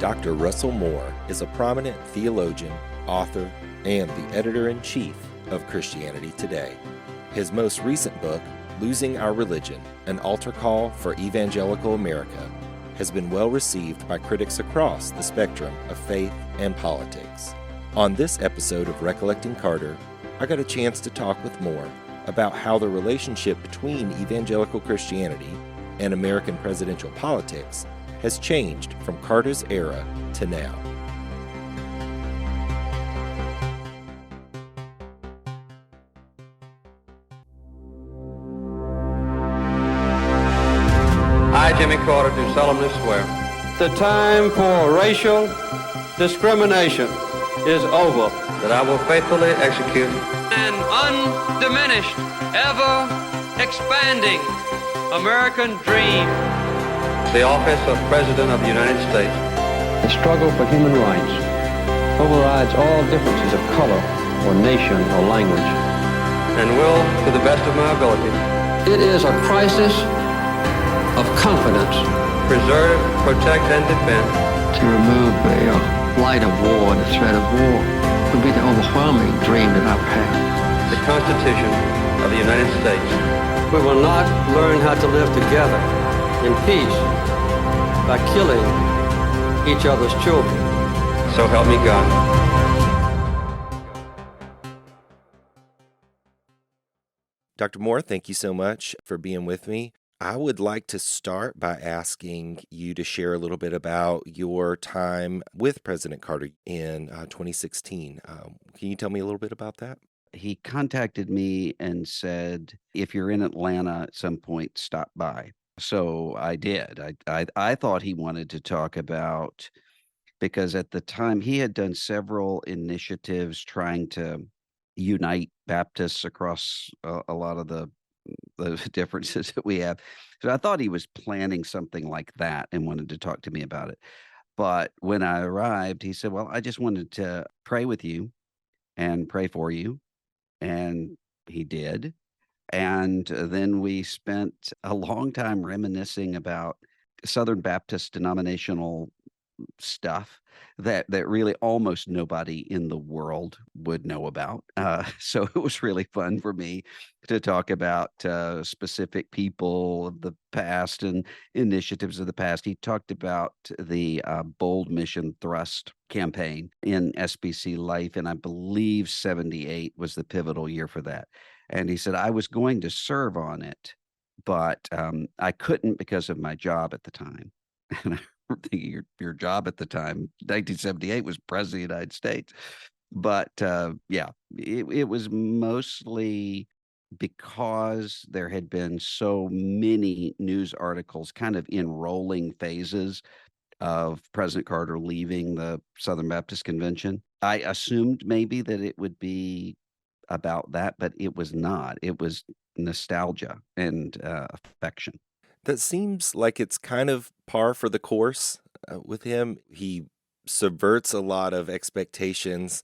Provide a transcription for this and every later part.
Dr. Russell Moore is a prominent theologian, author, and the editor-in-chief of Christianity Today. His most recent book, Losing Our Religion, An Altar Call for Evangelical America, has been well received by critics across the spectrum of faith and politics. On this episode of Recollecting Carter, I got a chance to talk with Moore about how the relationship between evangelical Christianity and American presidential politics has changed from Carter's era to now. I, Jimmy Carter, do solemnly swear The time for racial discrimination is over. that I will faithfully execute an undiminished, ever expanding American dream. the office of President of the United States The struggle for human rights overrides all differences of color or nation or language. and will, to the best of my ability, It is a crisis of confidence. preserve, protect, and defend To remove the light of war, the threat of war, would be the overwhelming dream that I would have. the Constitution of the United States. We will not learn how to live together in peace by killing each other's children. So help me God. Dr. Moore, thank you so much for being with me. I would like to start by asking you to share a little bit about your time with President Carter in 2016. Can you tell me a little bit about that? He contacted me and said, if you're in Atlanta at some point, stop by. So I did. I thought he wanted to talk about, because at the time he had done several initiatives trying to unite Baptists across a lot of the differences that we have. So I thought he was planning something like that and wanted to talk to me about it. But when I arrived, he said, well, I just wanted to pray with you and pray for you. And he did. And then we spent a long time reminiscing about Southern Baptist denominational stuff that really almost nobody in the world would know about. So it was really fun for me to talk about specific people of the past and initiatives of the past. He talked about the Bold Mission Thrust campaign in SBC Life, and I believe 78 was the pivotal year for that. And he said, I was going to serve on it, but I couldn't because of my job at the time. And I thinking your job at the time, 1978, was President of the United States. But it was mostly because there had been so many news articles kind of in rolling phases of President Carter leaving the Southern Baptist Convention. I assumed maybe that it would be about that, but it was not. It was nostalgia and affection. That seems like it's kind of par for the course with him. He subverts a lot of expectations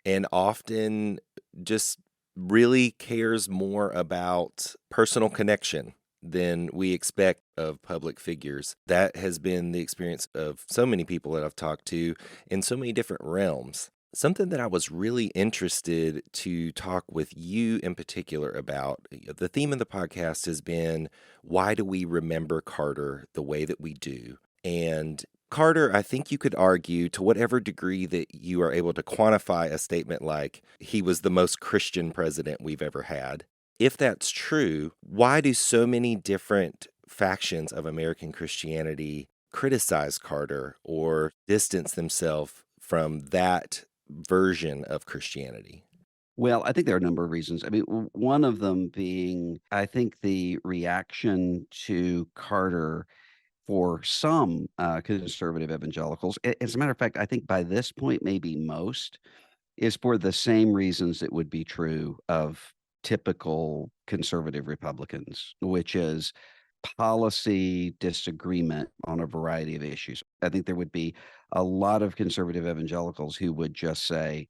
and often just really cares more about personal connection than we expect of public figures. That has been the experience of so many people that I've talked to in so many different realms. Something that I was really interested to talk with you in particular about, the theme of the podcast has been, why do we remember Carter the way that we do? And Carter, I think you could argue, to whatever degree that you are able to quantify a statement like, he was the most Christian president we've ever had. If that's true, why do so many different factions of American Christianity criticize Carter or distance themselves from that version of Christianity? Well, I think there are a number of reasons. I mean, one of them being, I think the reaction to Carter for some conservative evangelicals, as a matter of fact, I think by this point, maybe most, is for the same reasons it would be true of typical conservative Republicans, which is policy disagreement on a variety of issues. I think there would be a lot of conservative evangelicals who would just say,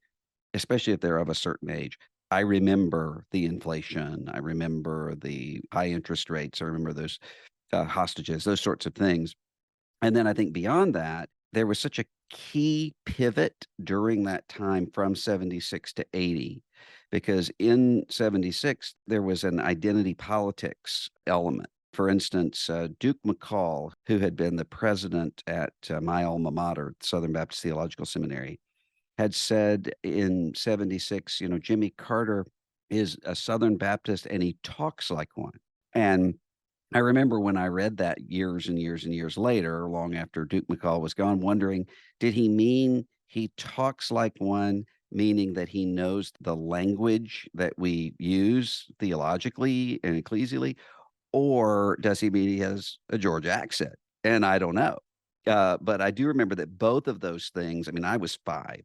especially if they're of a certain age, I remember the inflation, I remember the high interest rates, I remember those hostages, those sorts of things. And then I think beyond that, there was such a key pivot during that time from 76 to 80, because in 76, there was an identity politics element. For instance, Duke McCall, who had been the president at my alma mater, Southern Baptist Theological Seminary, had said in 76, Jimmy Carter is a Southern Baptist and he talks like one. And I remember when I read that years and years and years later, long after Duke McCall was gone, wondering, did he mean he talks like one, meaning that he knows the language that we use theologically and ecclesially, or does he mean he has a Georgia accent? And I don't know. But I do remember that both of those things, I mean, I was 5,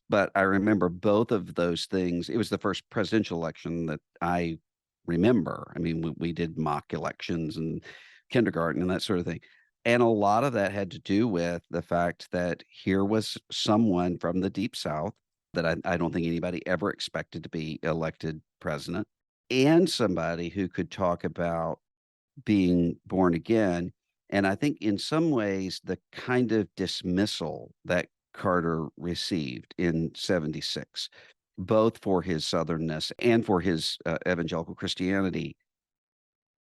but I remember both of those things. It was the first presidential election that I remember. I mean, we did mock elections and kindergarten and that sort of thing. And a lot of that had to do with the fact that here was someone from the Deep South that I don't think anybody ever expected to be elected president, and somebody who could talk about being born again. And I think in some ways, the kind of dismissal that Carter received in 76, both for his Southernness and for his evangelical Christianity,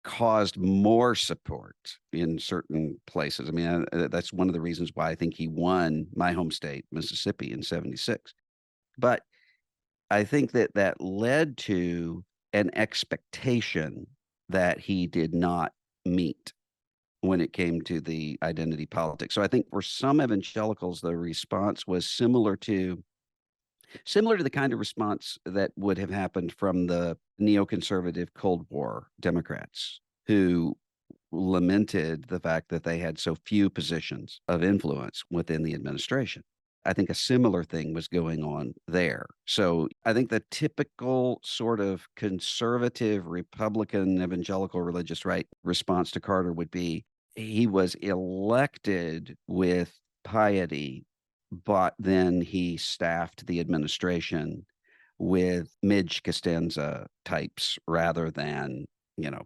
caused more support in certain places. I mean, that's one of the reasons why I think he won my home state, Mississippi, in 76. But I think that that led to an expectation that he did not meet when it came to the identity politics. So I think for some evangelicals, the response was similar to the kind of response that would have happened from the neoconservative Cold War Democrats, who lamented the fact that they had so few positions of influence within the administration. I think a similar thing was going on there. So I think the typical sort of conservative Republican evangelical religious right response to Carter would be he was elected with piety, but then he staffed the administration with Midge Costanza types rather than,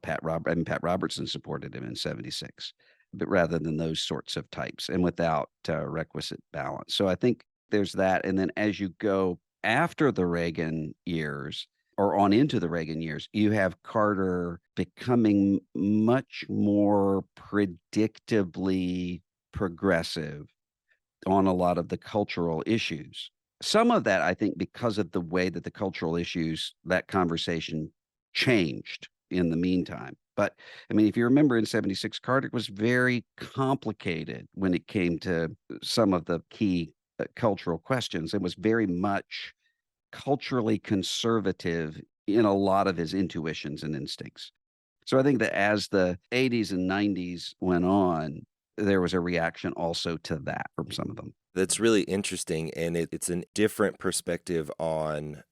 Pat Robertson supported him in 76, but rather than those sorts of types and without requisite balance. So I think there's that. And then as you go after the Reagan years or on into the Reagan years, you have Carter becoming much more predictably progressive on a lot of the cultural issues. Some of that, I think, because of the way that the cultural issues, that conversation changed in the meantime. But I mean, if you remember in 76, Carter was very complicated when it came to some of the key cultural questions and was very much culturally conservative in a lot of his intuitions and instincts. So I think that as the 80s and 90s went on, there was a reaction also to that from some of them. That's really interesting, and it's a different perspective on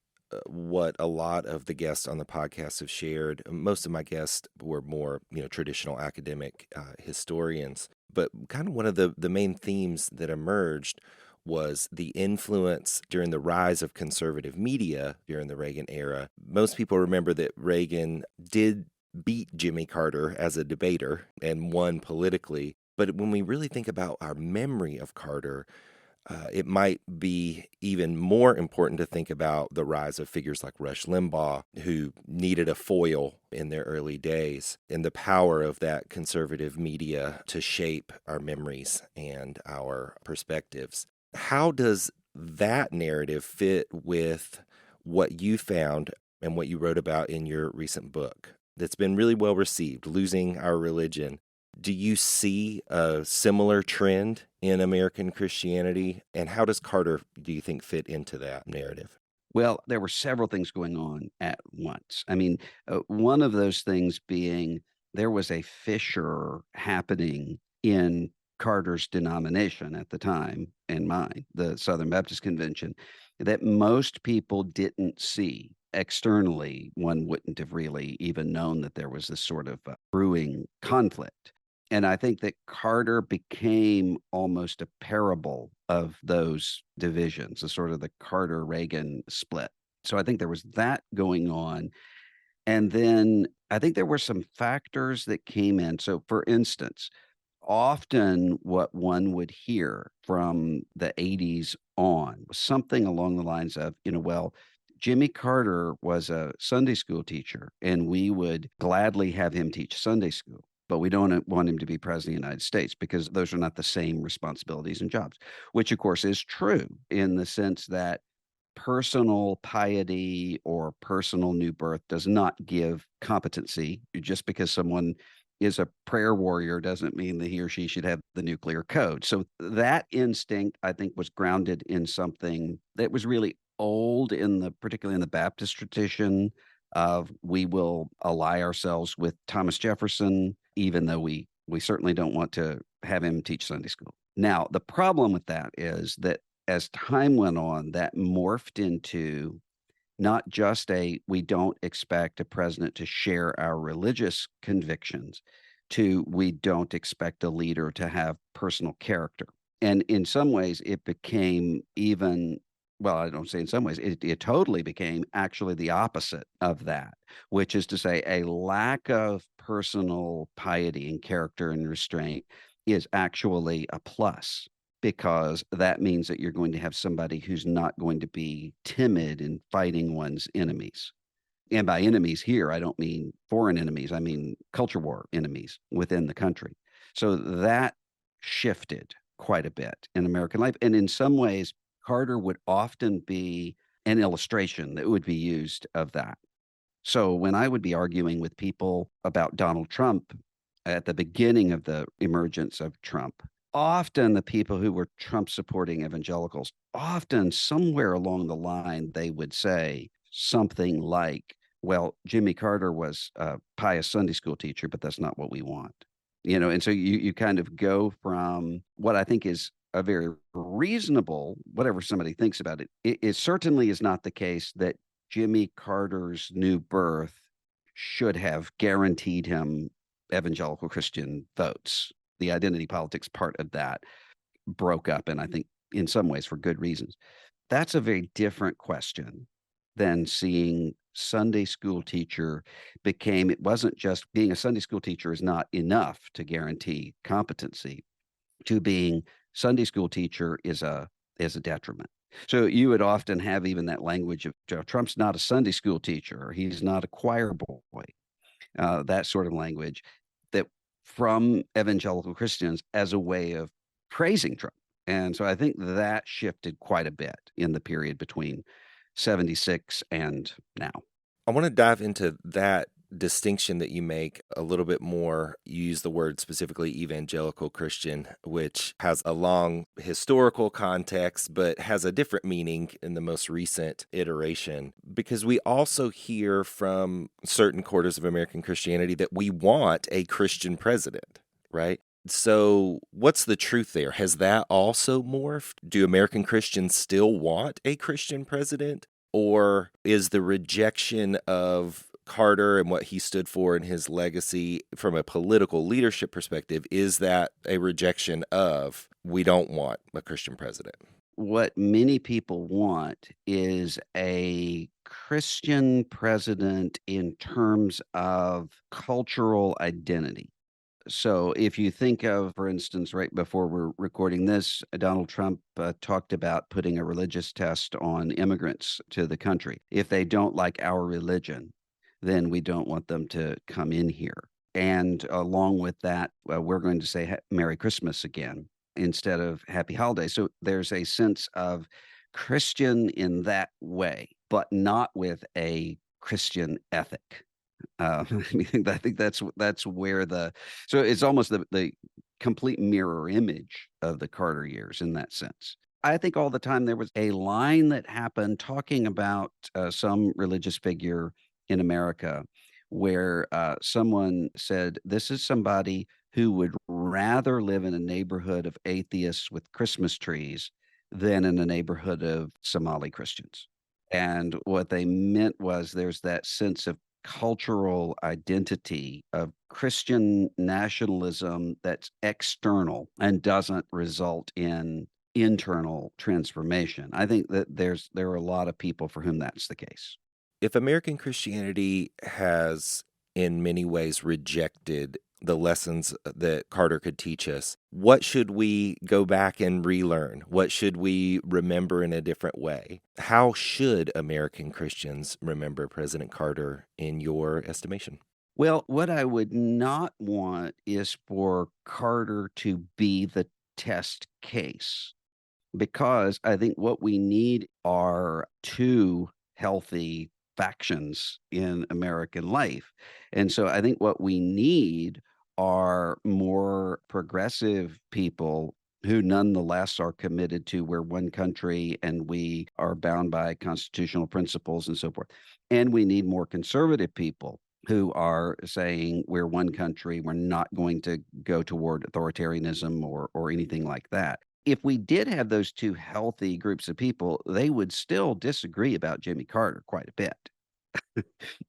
what a lot of the guests on the podcast have shared. Most of my guests were more, traditional academic historians, but kind of one of the main themes that emerged was the influence during the rise of conservative media during the Reagan era. Most people remember that Reagan did beat Jimmy Carter as a debater and won politically. But when we really think about our memory of Carter, it might be even more important to think about the rise of figures like Rush Limbaugh, who needed a foil in their early days, and the power of that conservative media to shape our memories and our perspectives. How does that narrative fit with what you found and what you wrote about in your recent book that's been really well received, Losing Our Religion? Do you see a similar trend in American Christianity? And how does Carter, do you think, fit into that narrative? Well, there were several things going on at once. I mean, one of those things being there was a fissure happening in Carter's denomination at the time, and mine, the Southern Baptist Convention, that most people didn't see. Externally, one wouldn't have really even known that there was this sort of brewing conflict. And I think that Carter became almost a parable of those divisions, a sort of the Carter-Reagan split. So I think there was that going on. And then I think there were some factors that came in. So for instance, often what one would hear from the 80s on was something along the lines of, well, Jimmy Carter was a Sunday school teacher, and we would gladly have him teach Sunday school, but we don't want him to be president of the United States because those are not the same responsibilities and jobs, which of course is true in the sense that personal piety or personal new birth does not give competency. Just because someone is a prayer warrior doesn't mean that he or she should have the nuclear code. So that instinct, I think, was grounded in something that was really old particularly in the Baptist tradition of we will ally ourselves with Thomas Jefferson, even though we certainly don't want to have him teach Sunday school. Now, the problem with that is that as time went on, that morphed into not just we don't expect a president to share our religious convictions, to we don't expect a leader to have personal character. And in some ways, it became well, I don't say in some ways, it totally became actually the opposite of that, which is to say a lack of personal piety and character and restraint is actually a plus, because that means that you're going to have somebody who's not going to be timid in fighting one's enemies. And by enemies here, I don't mean foreign enemies, I mean culture war enemies within the country. So that shifted quite a bit in American life. And in some ways, Carter would often be an illustration that would be used of that. So when I would be arguing with people about Donald Trump at the beginning of the emergence of Trump, often the people who were Trump supporting evangelicals, often somewhere along the line, they would say something like, well, Jimmy Carter was a pious Sunday school teacher, but that's not what we want. And so you kind of go from what I think is a very reasonable, whatever somebody thinks about it, it certainly is not the case that Jimmy Carter's new birth should have guaranteed him evangelical Christian votes. The identity politics part of that broke up, and I think in some ways for good reasons. That's a very different question than seeing Sunday school teacher it wasn't just being a Sunday school teacher is not enough to guarantee competency, to being Sunday school teacher is a detriment. So you would often have even that language of Trump's not a Sunday school teacher, or he's not a choir boy, that sort of language that from evangelical Christians as a way of praising Trump. And so I think that shifted quite a bit in the period between 76 and now. I want to dive into that distinction that you make a little bit more. You use the word specifically evangelical Christian, which has a long historical context, but has a different meaning in the most recent iteration, because we also hear from certain quarters of American Christianity that we want a Christian president, right? So what's the truth there? Has that also morphed? Do American Christians still want a Christian president? Or is the rejection of Carter and what he stood for and his legacy from a political leadership perspective, is that a rejection of we don't want a Christian president? What many people want is a Christian president in terms of cultural identity. So if you think of, for instance, right before we're recording this, Donald Trump talked about putting a religious test on immigrants to the country. If they don't like our religion, then we don't want them to come in here. And along with that, we're going to say Merry Christmas again instead of Happy Holidays. So there's a sense of Christian in that way, but not with a Christian ethic. I think that's where so it's almost the complete mirror image of the Carter years in that sense. I think all the time there was a line that happened talking about some religious figure in America where someone said, this is somebody who would rather live in a neighborhood of atheists with Christmas trees than in a neighborhood of Somali Christians. And what they meant was there's that sense of cultural identity of Christian nationalism that's external and doesn't result in internal transformation. I think that there are a lot of people for whom that's the case. If American Christianity has in many ways rejected the lessons that Carter could teach us, what should we go back and relearn? What should we remember in a different way? How should American Christians remember President Carter in your estimation? Well, what I would not want is for Carter to be the test case, because I think what we need are two healthy factions in American life. And so I think what we need are more progressive people who nonetheless are committed to we're one country and we are bound by constitutional principles and so forth. And we need more conservative people who are saying we're one country, we're not going to go toward authoritarianism or anything like that. If we did have those two healthy groups of people, they would still disagree about Jimmy Carter quite a bit.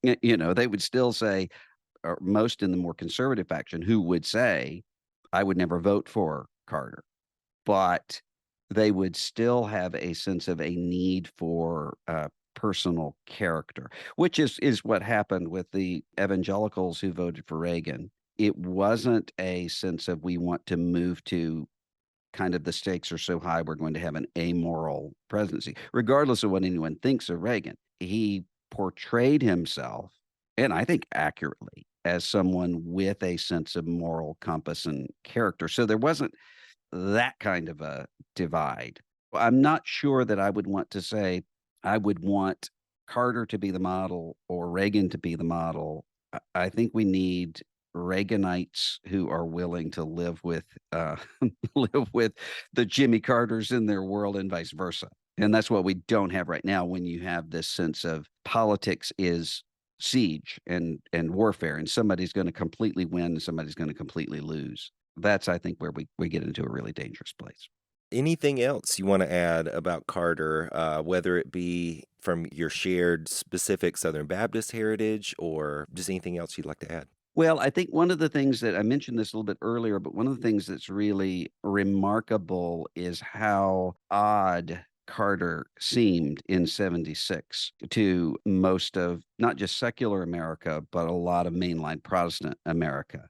They would still say, or most in the more conservative faction, who would say, I would never vote for Carter. But they would still have a sense of a need for personal character, which is what happened with the evangelicals who voted for Reagan. It wasn't a sense of we want to move to kind of the stakes are so high, we're going to have an amoral presidency, regardless of what anyone thinks of Reagan. He portrayed himself, and I think accurately, as someone with a sense of moral compass and character. So there wasn't that kind of a divide. I'm not sure that I would want to say I would want Carter to be the model or Reagan to be the model. I think we need Reaganites who are willing to live with live with the Jimmy Carters in their world and vice versa. And that's what we don't have right now when you have this sense of politics is siege and warfare, and somebody's going to completely win and somebody's going to completely lose. That's, I think, where we get into a really dangerous place. Anything else you want to add about Carter, whether it be from your shared specific Southern Baptist heritage or just anything else you'd like to add? Well, I think one of the things that I mentioned this a little bit earlier, but one of the things that's really remarkable is how odd Carter seemed in 76 to most of not just secular America, but a lot of mainline Protestant America.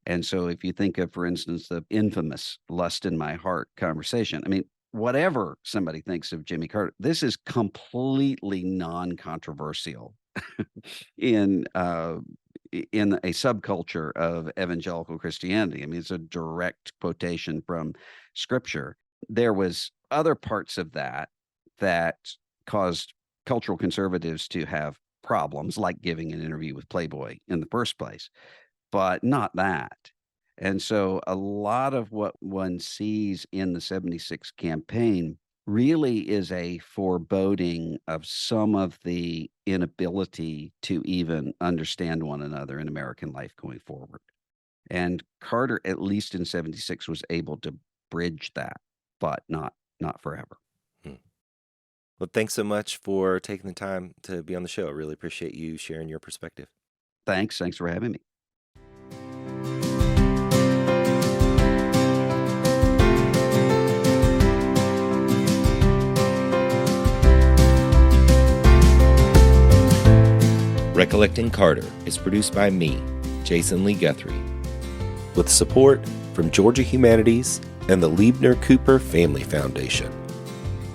And so if you think of, for instance, the infamous Lust in My Heart conversation, I mean, whatever somebody thinks of Jimmy Carter, this is completely non-controversial in a subculture of evangelical Christianity. I mean, it's a direct quotation from Scripture. There was other parts of that caused cultural conservatives to have problems, like giving an interview with Playboy in the first place, but not that. And so a lot of what one sees in the 76 campaign really is a foreboding of some of the inability to even understand one another in American life going forward. And Carter, at least in 76, was able to bridge that, but not forever. Well, thanks so much for taking the time to be on the show. I really appreciate you sharing your perspective. Thanks for having me. Recollecting Carter is produced by me, Jason Lee Guthrie, with support from Georgia Humanities and the Liebner Cooper Family Foundation.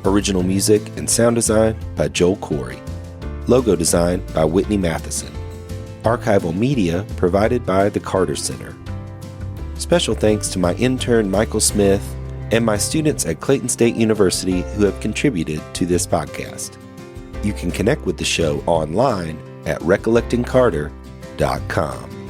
Original music and sound design by Joel Corey. Logo design by Whitney Matheson. Archival media provided by the Carter Center. Special thanks to my intern Michael Smith and my students at Clayton State University who have contributed to this podcast. You can connect with the show online at recollectingcarter.com.